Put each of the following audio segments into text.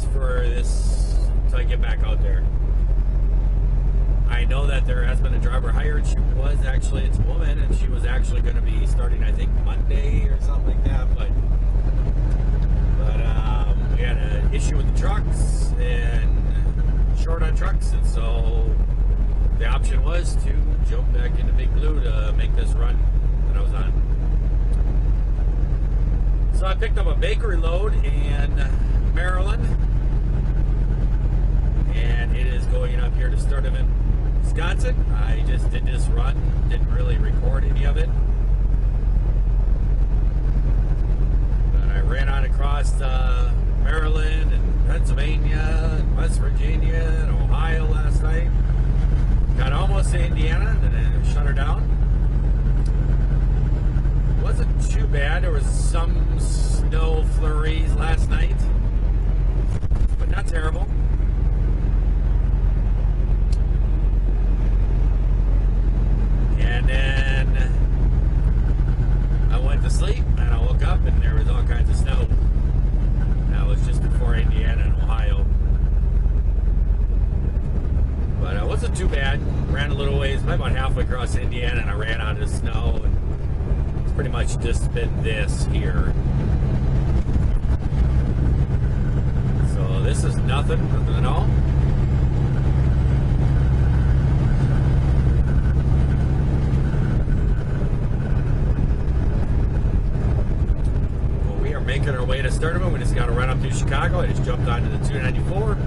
just for this until I get back out there. I know that there has been a driver hired. It's a woman, and she was actually going to be starting, I think, Monday or something like that. But we had an issue with the trucks and short on trucks, and so the option was to jump back into Big Blue to make this run that I was on. So I picked up a bakery load in Maryland, and it is going up here to Sturtevant, Wisconsin. I just did this run, didn't really record any of it. But I ran on across Maryland and Pennsylvania and West Virginia and Ohio last night. Got almost to Indiana and then shut her down. Wasn't too bad. There was some snow flurries last night, but not terrible. And then I went to sleep and I woke up and there was all kinds of snow. That was just before Indiana and Ohio. But it wasn't too bad. Ran a little ways, about halfway across Indiana, and I ran out of the snow. And it's pretty much just been this here. So this is nothing at all. Well, we are making our way to Sturtevant. We just got to run up through Chicago. I just jumped onto the 294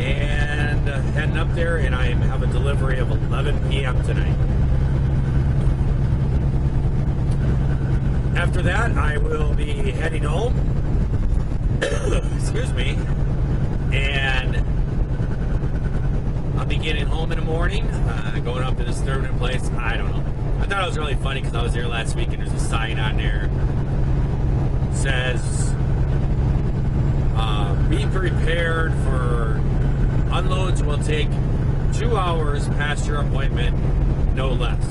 and heading up there, and I have a delivery of 11 p.m. tonight. After that, I will be heading home. Excuse me. And I'll be getting home in the morning, going up to this Sturtevant place. I don't know. I thought it was really funny because I was there last week, and there's a sign on there that says, be prepared for unloads will take 2 hours past your appointment, no less.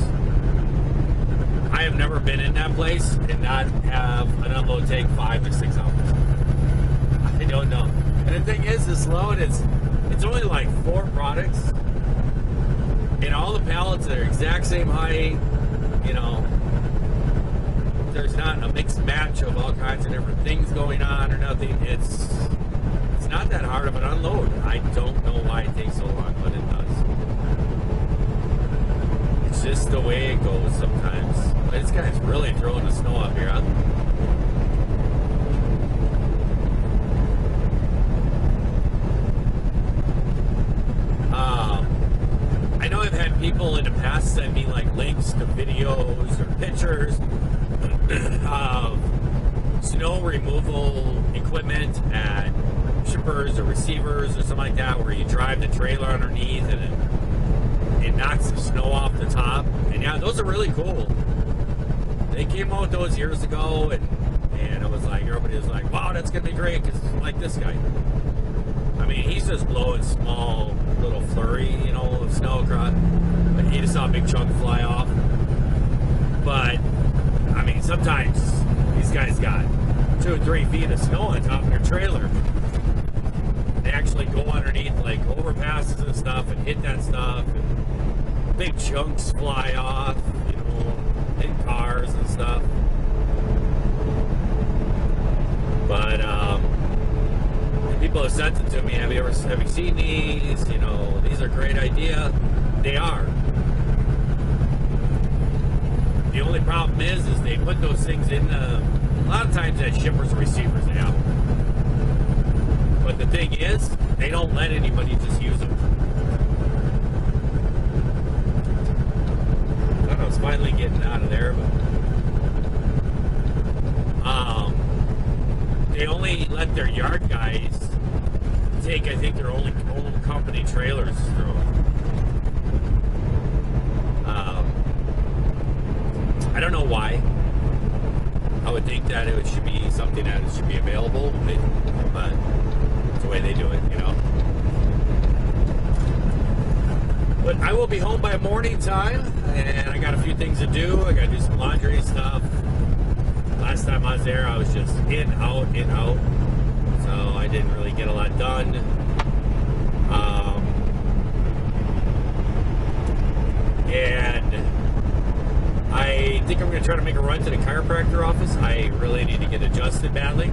I have never been in that place and not have an unload take 5 to 6 hours. I don't know. And the thing is, this load it's only like 4 products, and all the pallets are exact same height. You know, there's not a mixed match of all kinds of different things going on or nothing. It's not that hard of an unload. I don't know why it takes so long, but it does. It's just the way it goes sometimes. But this guy's really throwing the snow up here, huh? I know I've had people in the past send me like links to videos or pictures of snow removal equipment at shippers or receivers or something like that, where you drive the trailer underneath and it knocks the snow off the top. And yeah, those are really cool. They came out with those years ago, and it was like, everybody was like, wow, that's gonna be great, because like this guy, I mean, he's just blowing small little flurry, you know, of snow across, but he just saw a big chunk fly off. But I mean, sometimes these guys got 2 or 3 feet of snow on top of their trailer. They actually go underneath like overpasses and stuff and hit that stuff, and big chunks fly off, you know, in cars and stuff. But people have sent it to me. Have you seen these? You know, these are a great idea. They are. The only problem is they put those things in a lot of times at shippers and receivers now. But the thing is, they don't let anybody just use them. I thought I was finally getting out of there, but they only let their yard guys take, I think, their own company trailers through. I don't know why. I would think that it should be something that it should be available, but it's the way they do it, you know. But I will be home by morning time, and I got a few things to do. I got to do some laundry stuff. Last time I was there, I was just in, out, in, out. So so I didn't really get a lot done. And I think I'm going to try to make a run to the chiropractor office. I really need to get adjusted badly.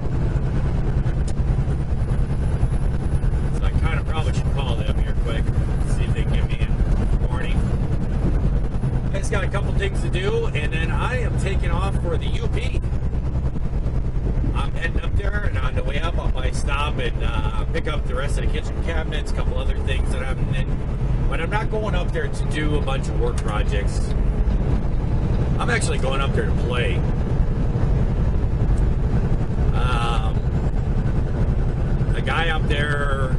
So I kind of probably should call them here quick, see if they can give me a warning. I just got a couple things to do, and then I am taking off for the UP. I'm heading up there, and on the way up, I'll probably stop and pick up the rest of the kitchen cabinets, a couple other things that I'm in. But I'm not going up there to do a bunch of work projects. I'm actually going up there to play. The guy up there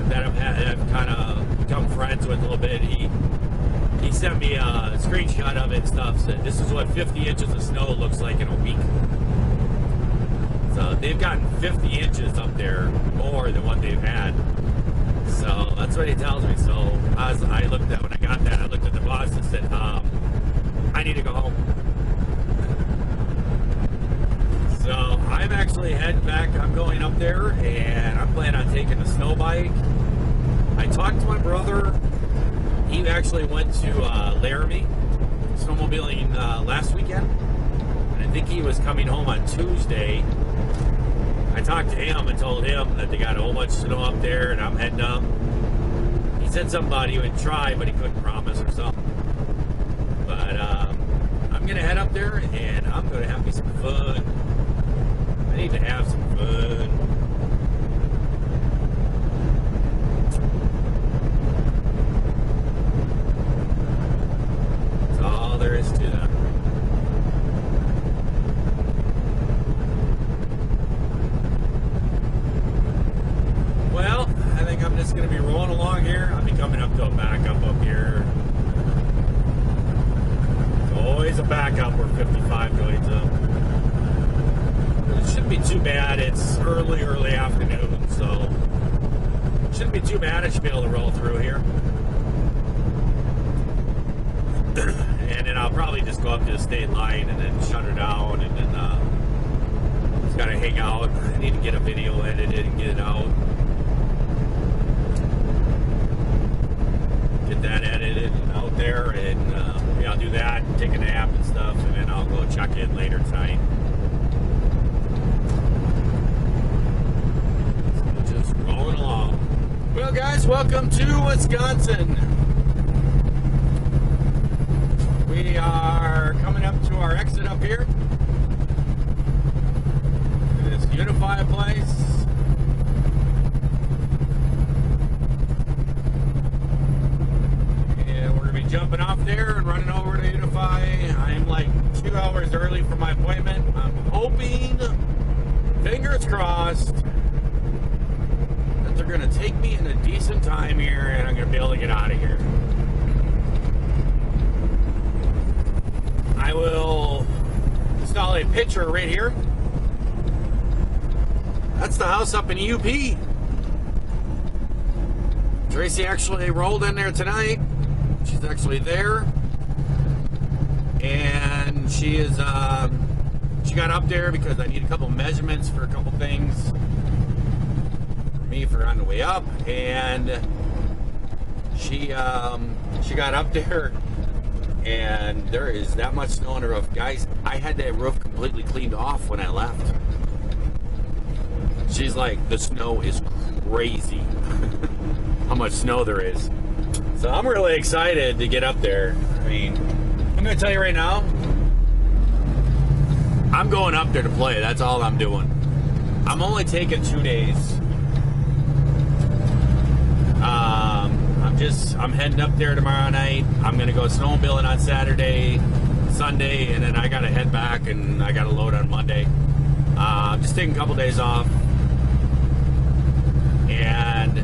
that I've kind of become friends with a little bit, he sent me a screenshot of it and stuff. Said this is what 50 inches of snow looks like in a week. So they've gotten 50 inches up there, more than what they've had. So that's what he tells me. So as I looked at, when I got that, I looked at the boss and said, I need to go home. So I'm actually heading back. I'm going up there, and I'm planning on taking the snow bike. I talked to my brother. He actually went to Laramie snowmobiling last weekend, and I think he was coming home on Tuesday. I talked to him and told him that they got a whole bunch of snow up there, and I'm heading up. He said something about he would try, but he couldn't promise or something. But I'm going to head up there, and I'm going to have me some fun. I need to have some fun. That's all there is to that. Well, I think I'm just going to be rolling along here. I'll be coming up to a backup up here. It's always a backup where 55 goes up. It shouldn't be too bad. It's early afternoon, so it shouldn't be too bad. I should be able to roll through here. And then I'll probably just go up to the state line and then shut her down, and then just gotta hang out. I need to get a video edited and get it out. Get that edited and out there, and maybe I'll do that, take a nap and stuff, and then I'll go check in later tonight. So just rolling along. Well, guys, welcome to Wisconsin. We are coming up to our exit up here. This UNFI place. Jumping off there and running over to UNFI. I'm like 2 hours early for my appointment. I'm hoping, fingers crossed, that they're going to take me in a decent time here and I'm going to be able to get out of here. I will install a picture right here. That's the house up in UP. Tracy actually rolled in there tonight. She's actually there, and she is. She got up there because I need a couple measurements for a couple things for me for on the way up, and she got up there, and there is that much snow on the roof, guys. I had that roof completely cleaned off when I left. She's like, the snow is crazy. How much snow there is. So I'm really excited to get up there. I mean, I'm going to tell you right now, I'm going up there to play. That's all I'm doing. I'm only taking 2 days. I'm heading up there tomorrow night. I'm going to go snowmobiling on Saturday, Sunday, and then I got to head back and I got to load on Monday. I'm just taking a couple days off. And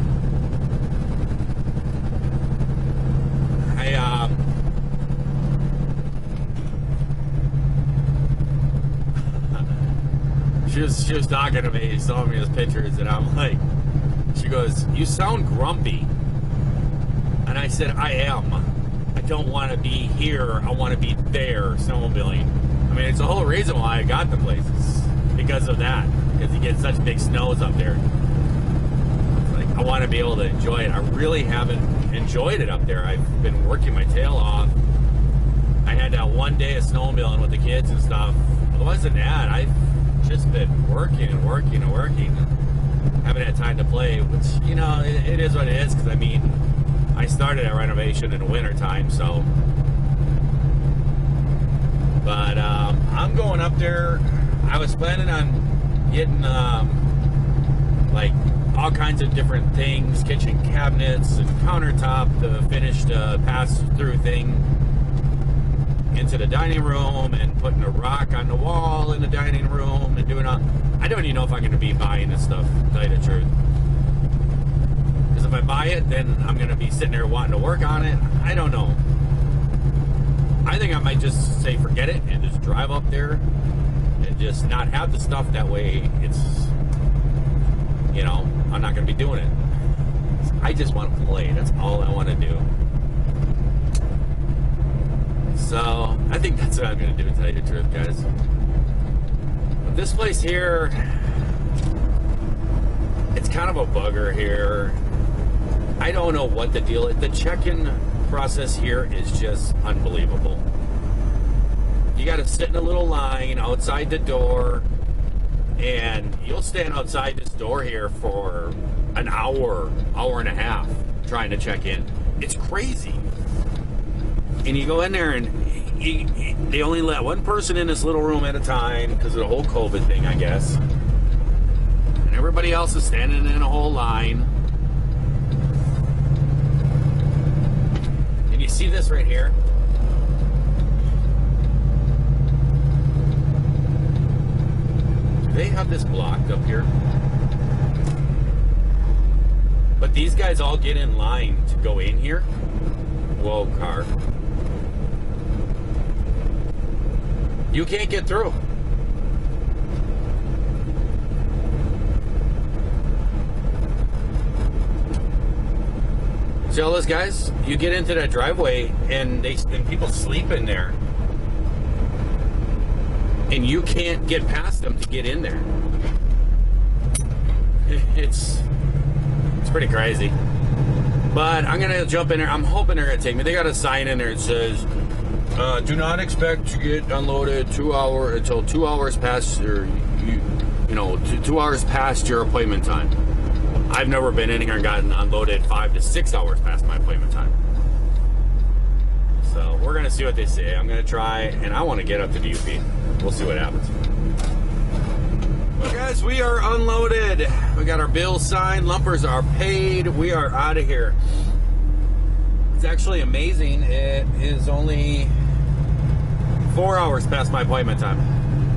she was talking to me, showing me those pictures, and I'm like, she goes, "You sound grumpy." And I said, "I am. I don't want to be here. I want to be there snowmobiling." I mean, it's the whole reason why I got the places, because of that. because you get such big snows up there. It's like, I want to be able to enjoy it. I really haven't enjoyed it up there. I've been working my tail off. I had that one day of snowmobiling with the kids and stuff. Other than that, I've just been working and working and working. Haven't had time to play, which, you know, it is what it is, because I mean, I started that renovation in the winter time, so. But I'm going up there. I was planning on getting like all kinds of different things, kitchen cabinets and countertop, the finished pass-through thing into the dining room, and putting a rock on the wall in the dining room, and doing all. I don't even know if I'm going to be buying this stuff, to tell you the truth. Because if I buy it, then I'm going to be sitting there wanting to work on it. I don't know. I think I might just say forget it and just drive up there and just not have the stuff. That way it's, you know, I'm not going to be doing it. I just want to play. That's all I want to do. So I think that's what I'm going to do, to tell you the truth, guys. But this place here, it's kind of a bugger here. I don't know what the deal is. The check-in process here is just unbelievable. You got to sit in a little line outside the door, and you'll stand outside this door here for an hour, hour and a half trying to check in. It's crazy. And you go in there, and they only let one person in this little room at a time because of the whole COVID thing, I guess. And everybody else is standing in a whole line. And you see this right here? Do they have this blocked up here? But these guys all get in line to go in here. Whoa, car. You can't get through. See all those guys? You get into that driveway, and people sleep in there, and you can't get past them to get in there. It's pretty crazy. But I'm gonna jump in there. I'm hoping they're gonna take me. They got a sign in there that says, do not expect to get unloaded until 2 hours past your, 2 hours past your appointment time. I've never been in here and gotten unloaded 5 to 6 hours past my appointment time. So we're gonna see what they say. I'm gonna try, and I want to get up to the UP. We'll see what happens. Well, guys, we are unloaded. We got our bills signed. Lumpers are paid. We are out of here. It's actually amazing. It is only 4 hours past my appointment time.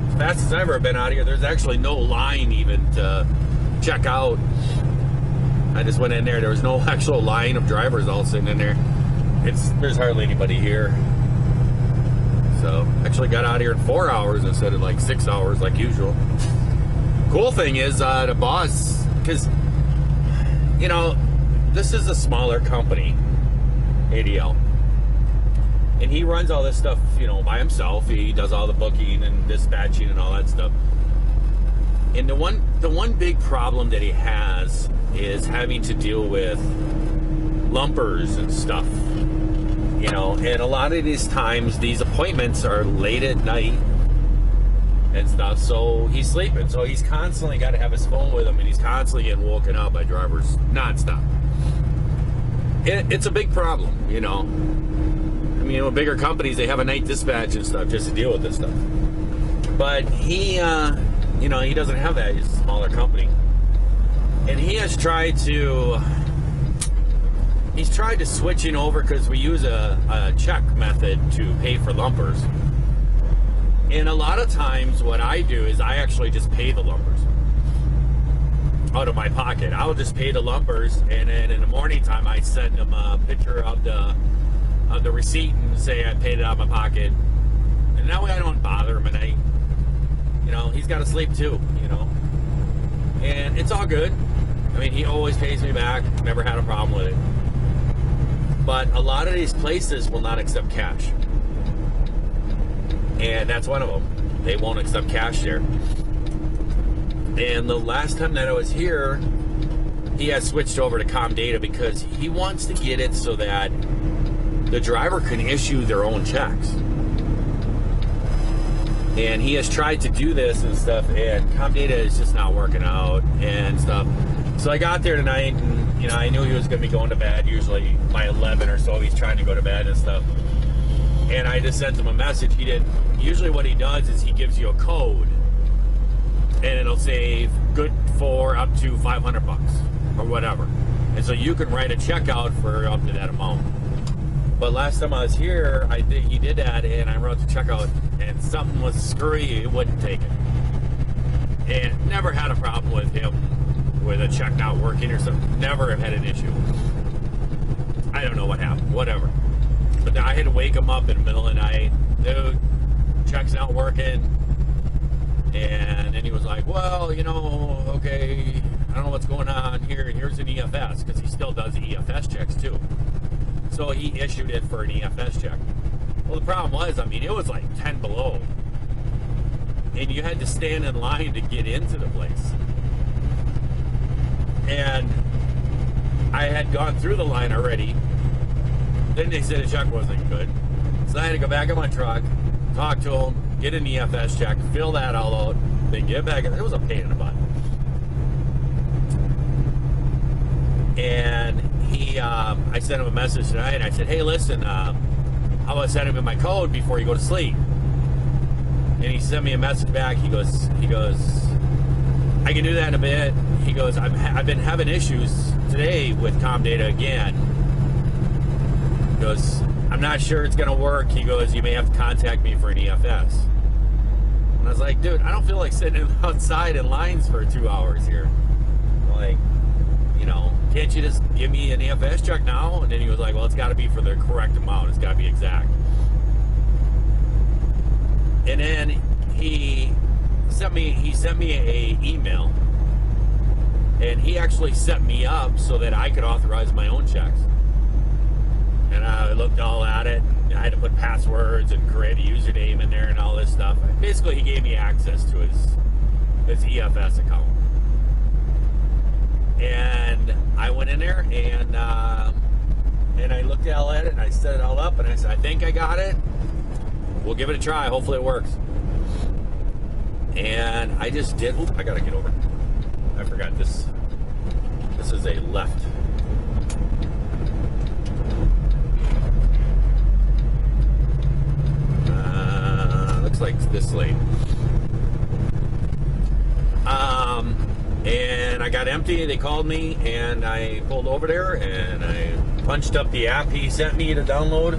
As fast as I've ever been out of here. There's actually no line even to check out. I just went in there. There was no actual line of drivers all sitting in there. There's hardly anybody here. So actually got out of here in 4 hours instead of like 6 hours like usual. Cool thing is the boss, because this is a smaller company, ADL, and he runs all this stuff by himself. He does all the booking and dispatching and all that stuff. And the one big problem that he has is having to deal with lumpers and stuff, and a lot of these times these appointments are late at night and stuff, so he's sleeping, so he's constantly got to have his phone with him, and he's constantly getting woken up by drivers nonstop. It's a big problem, I mean, with bigger companies, they have a night dispatch and stuff just to deal with this stuff. But he doesn't have that. He's a smaller company, and he's tried to switching over, because we use a check method to pay for lumpers. And a lot of times what I do is I actually just pay the lumpers out of my pocket. I'll just pay the lumpers, and then in the morning time I send them a picture of the receipt and say I paid it out of my pocket. And that way I don't bother him at night. He's got to sleep too, And it's all good. I mean, he always pays me back. Never had a problem with it. But a lot of these places will not accept cash. And that's one of them. They won't accept cash there. And the last time that I was here, he has switched over to Comdata because he wants to get it so that the driver can issue their own checks. And he has tried to do this and stuff, and Comdata is just not working out and stuff. So I got there tonight, and I knew he was going to be going to bed. Usually by 11 or so, he's trying to go to bed and stuff. And I just sent him a message. He didn't. Usually what he does is he gives you a code, and it'll say good for up to $500 or whatever. And so you can write a check out for up to that amount. But last time I was here, I think he did that, and I wrote the check out, and something was screwy. It wouldn't take it. And never had a problem with him with a check not working or something. Never have had an issue. I don't know what happened. Whatever. But I had to wake him up in the middle of the night. Dude, check's not working. And then he was like, well, okay, I don't know what's going on here. Here's an EFS, because he still does the EFS checks too. So he issued it for an EFS check. Well, the problem was, it was like 10 below. And you had to stand in line to get into the place. And I had gone through the line already. Then they said the check wasn't good. So I had to go back in my truck, talk to him, get an EFS check, fill that all out, then get back. It was a pain in the butt. And I sent him a message tonight, and I said, hey, listen, how about sending him my code before you go to sleep? And he sent me a message back. He goes, I can do that in a bit. He goes, I've been having issues today with Comdata again. He goes, I'm not sure it's going to work. He goes, you may have to contact me for an EFS. And I was like, dude, I don't feel like sitting outside in lines for 2 hours here. Like, can't you just give me an EFS check now? And then he was like, well, it's got to be for the correct amount. It's got to be exact. And then he sent me a email, and he actually set me up so that I could authorize my own checks. And I looked all at it. And I had to put passwords and create a username in there and all this stuff. Basically, he gave me access to his EFS account. And I went in there, and I looked all at it, and I set it all up, and I said, I think I got it. We'll give it a try. Hopefully it works. And I just did. Oop, I gotta get over. I forgot this. This is a left. Looks like this lane. And I got empty. They called me, and I pulled over there, and I punched up the app he sent me to download,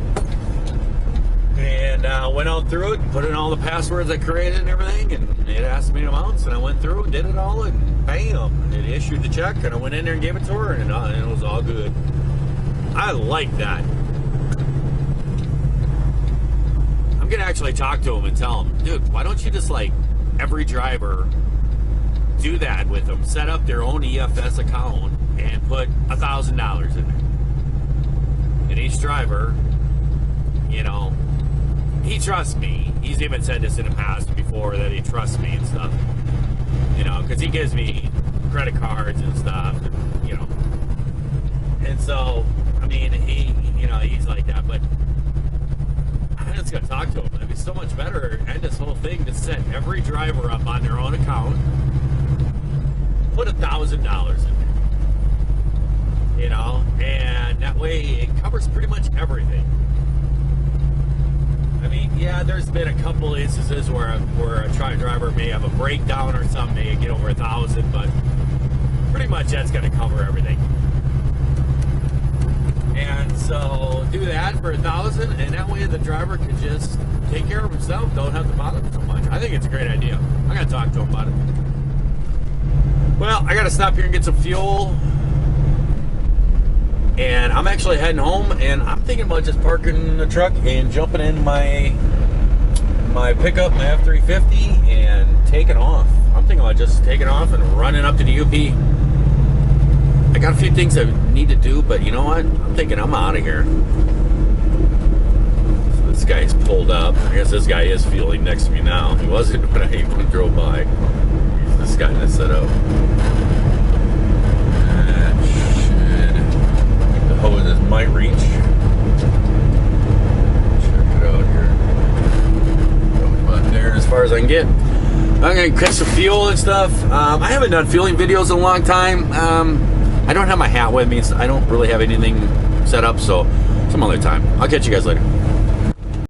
and went out through it, and put in all the passwords I created and everything, and it asked me amounts, and I went through and did it all, and bam, it issued the check, and I went in there and gave it to her, and it was all good. I like that. I'm gonna actually talk to him and tell him, dude, why don't you just, like, every driver do that with them, set up their own EFS account and put $1,000 in there. And each driver, he trusts me. He's even said this in the past before, that he trusts me and stuff. Because he gives me credit cards and stuff, and, And so, he's like that, but I'm just going to talk to him. It'd be so much better, and this whole thing, to set every driver up on their own account, put $1,000 in there, and that way it covers pretty much everything. Yeah, there's been a couple instances where a truck driver may have a breakdown or something, may get over 1,000, but pretty much that's going to cover everything. And so do that for 1,000, and that way the driver can just take care of himself, don't have to bother him so much. I think it's a great idea. I got to talk to him about it. Well, I got to stop here and get some fuel. And I'm actually heading home, and I'm thinking about just parking the truck and jumping in my pickup, my F-350, and taking off. I'm thinking about just taking off and running up to the UP. I got a few things I need to do, but you know what? I'm thinking I'm out of here. So this guy's pulled up. I guess this guy is fueling next to me now. He wasn't when I drove by. He's gas gotten it set up. That should, the hoses might reach. Check it out here. About there as far as I can get. I'm gonna catch some fuel and stuff. I haven't done fueling videos in a long time. I don't have my hat with me, so I don't really have anything set up, so some other time. I'll catch you guys later.